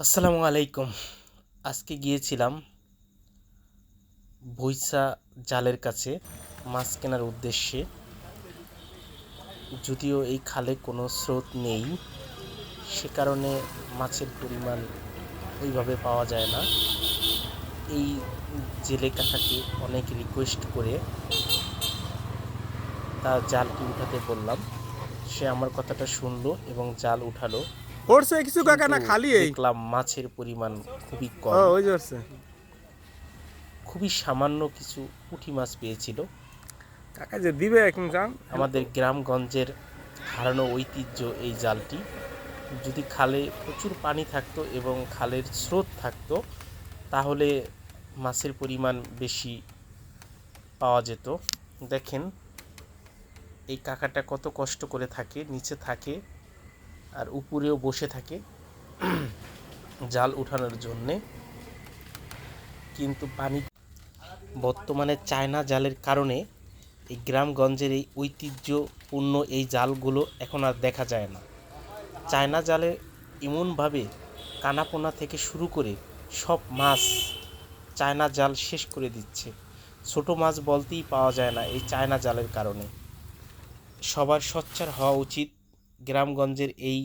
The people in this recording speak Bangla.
আসসালামু আলাইকুম। আজকে গিয়েছিলাম বৈশা জালের কাছে মাছ কেনার উদ্দেশ্যে। যদিও এই খালে কোনো স্রোত নেই, সে কারণে মাছের পরিমাণ ওইভাবে পাওয়া যায় না। এই জেলে কাকাকে অনেক রিকোয়েস্ট করে তার জালটি উঠাতে বললাম। সে আমার কথাটা শুনলো এবং জাল উঠালো, পড়ছে কিছু কাকা কিন্তু না খালি এই দেখলাম মাছের পরিমাণ খুবই ও কম। ওই জরছে খুবই সামান্য কিছু পুঁটি মাছ পেয়েছিল। কাকা যে দিবে এখন যান আমাদের গ্রামগঞ্জের হারানো ঐতিহ্য এই জালটি। যদি খালে প্রচুর পানি থাকতো এবং খালের স্রোত থাকতো, তাহলে মাছের পরিমাণ বেশি পাওয়া যেত। দেখেন এই কাকাটা কত কষ্ট করে থাকে, নিচে থাকে আর উপরেও বসে থাকে জাল উঠানোর জন্যে। কিন্তু পানি বর্তমানে চায়না জালের কারণে এই গ্রামগঞ্জের এই ঐতিহ্যপূর্ণ এই জালগুলো এখন আর দেখা যায় না। চায়না জালে এমনভাবে কানাপোনা থেকে শুরু করে সব মাছ চায়না জাল শেষ করে দিচ্ছে। ছোট মাছ বলতেই পাওয়া যায় না এই চায়না জালের কারণে। সবার সোচ্চার হওয়া উচিত গ্রামগঞ্জের এই